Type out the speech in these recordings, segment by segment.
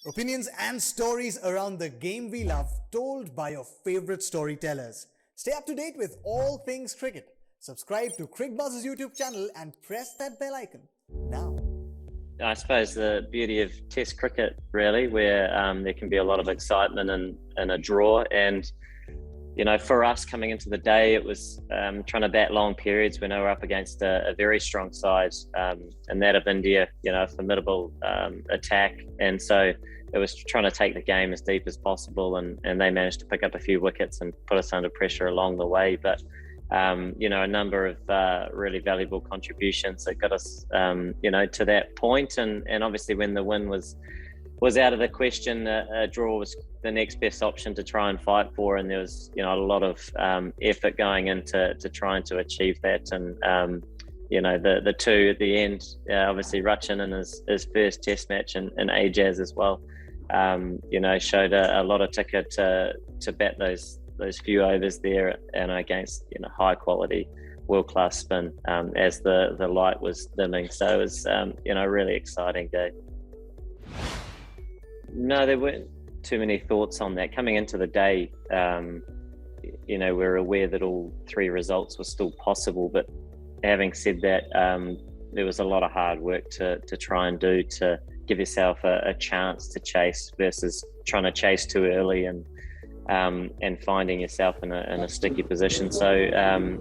Opinions and stories around the game we love, told by your favorite storytellers. Stay up to date with all things cricket. Subscribe to Cricbuzz's YouTube channel and press that bell icon now. I suppose the beauty of Test cricket, really, where there can be a lot of excitement and a draw. And, you know, for us coming into the day, it was trying to bat long periods when we were up against a very strong side, and that of India, you know, a formidable attack. And so it was trying to take the game as deep as possible. And they managed to pick up a few wickets and put us under pressure along the way. But you know, a number of really valuable contributions that got us, you know, to that point. And obviously when the win was out of the question, a draw was the next best option to try and fight for. And there was, you know, a lot of effort going into trying to achieve that. And, you know, the two at the end, obviously Rachin in his first test match and Ajaz as well, you know, showed a lot of ticket to bat those few overs there and against, you know, high quality world-class spin as the light was dimming. So it was, you know, a really exciting day. No, there weren't too many thoughts on that. Coming into the day, you know, we're aware that all three results were still possible, but having said that, there was a lot of hard work to try and do to give yourself a chance to chase versus trying to chase too early and finding yourself in a sticky position. So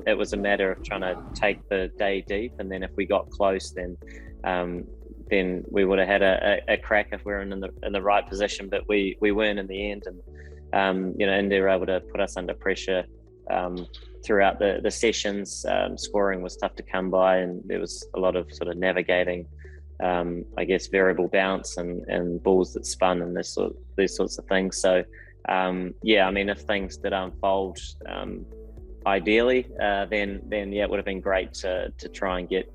it was a matter of trying to take the day deep, and then if we got close, then we would have had a crack if we were in the right position. But we weren't in the end, and you know, India were able to put us under pressure throughout the sessions. Scoring was tough to come by, and there was a lot of sort of navigating, I guess, variable bounce and balls that spun and these sorts of things. So yeah, I mean, if things did unfold ideally, then yeah, it would have been great to try and get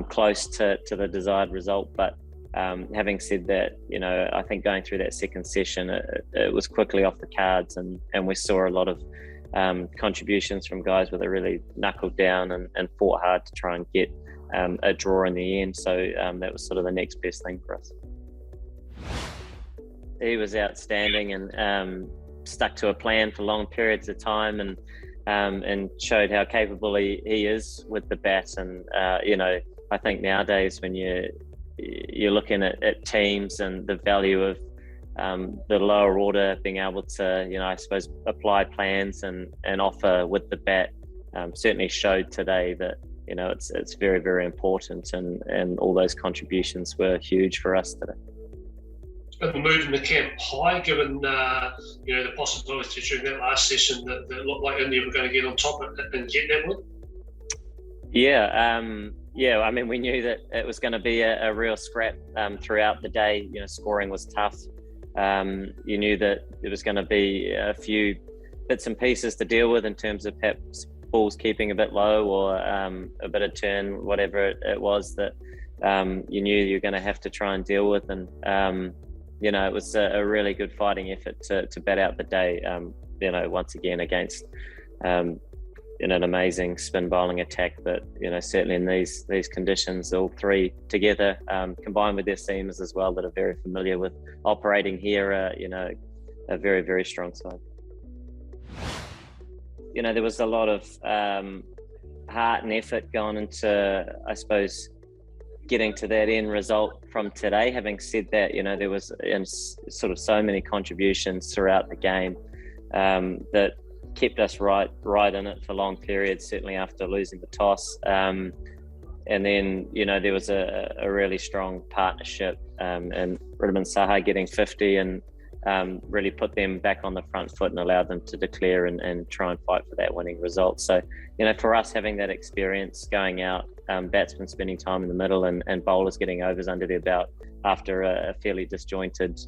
close to the desired result. But having said that, you know, I think going through that second session, it was quickly off the cards, and we saw a lot of contributions from guys that really knuckled down and fought hard to try and get a draw in the end. So that was sort of the next best thing for us. He was outstanding and stuck to a plan for long periods of time, and showed how capable he is with the bat. And you know, I think nowadays when you're looking at teams and the value of the lower order being able to, you know, I suppose apply plans and offer with the bat, certainly showed today that, you know, it's very, very important, and all those contributions were huge for us today. The mood in the camp high, given you know, the possibility during that last session that looked like India were going to get on top and get that win? Yeah, yeah. I mean, we knew that it was going to be a real scrap throughout the day. You know, scoring was tough. You knew that there was going to be a few bits and pieces to deal with in terms of perhaps balls keeping a bit low or a bit of turn, whatever it was that you knew you were going to have to try and deal with. And you know, it was a really good fighting effort to bat out the day, you know, once again against in an amazing spin bowling attack. But, you know, certainly in these conditions, all three together, combined with their seamers as well that are very familiar with operating here, you know, a very, very strong side. You know, there was a lot of heart and effort going into, I suppose, getting to that end result from today. Having said that, you know, there was sort of so many contributions throughout the game that kept us right in it for long periods, certainly after losing the toss. And then, you know, there was a really strong partnership, and Rachin Ajaz getting 50 and really put them back on the front foot and allowed them to declare and try and fight for that winning result. So, you know, for us, having that experience going out, batsmen spending time in the middle and bowlers getting overs under their belt after a fairly disjointed,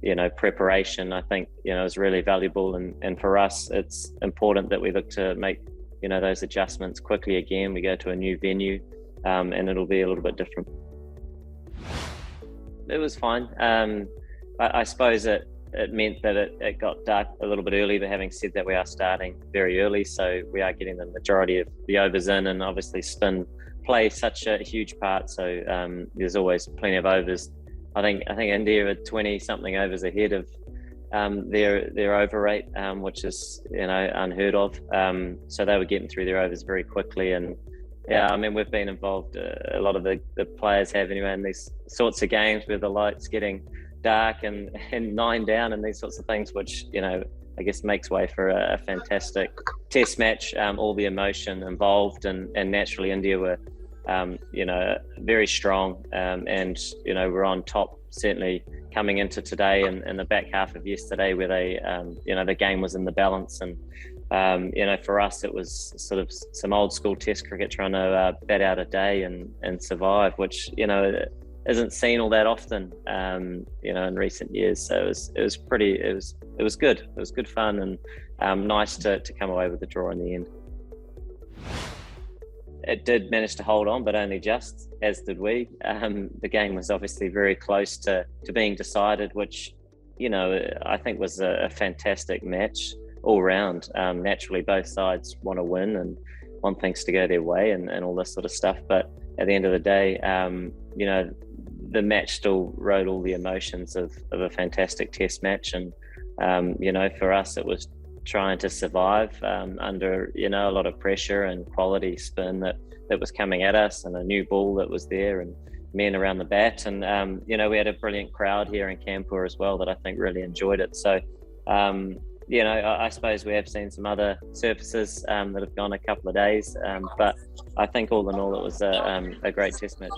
you know, preparation, I think, you know, is really valuable. And for us, it's important that we look to make, you know, those adjustments quickly again. We go to a new venue, and it'll be a little bit different. It was fine. I suppose it meant that it got dark a little bit early, but having said that, we are starting very early, so we are getting the majority of the overs in, and obviously spin plays such a huge part, so there's always plenty of overs I think India were 20 something overs ahead of their over rate, which is unheard of. So they were getting through their overs very quickly, and yeah, I mean, we've been involved, a lot of the players have anyway, in these sorts of games where the light's getting dark and 9 down and these sorts of things, which I guess makes way for a fantastic test match. All the emotion involved, and naturally India were very strong, and we're on top certainly coming into today and the back half of yesterday, where they the game was in the balance, and for us it was sort of some old school test cricket, trying to bat out a day and survive, which isn't seen all that often in recent years. So it was good. It was good fun, and nice to come away with the draw in the end. It did manage to hold on, but only just, as did we. The game was obviously very close to being decided, which, I think was a fantastic match all round. Naturally, both sides want to win and want things to go their way and all this sort of stuff. But at the end of the day, the match still rode all the emotions of a fantastic test match. And, for us, it was trying to survive under a lot of pressure and quality spin that was coming at us, and a new ball that was there, and men around the bat, and we had a brilliant crowd here in Kanpur as well that I think really enjoyed it. So I suppose we have seen some other surfaces that have gone a couple of days, but I think all in all it was a great test match.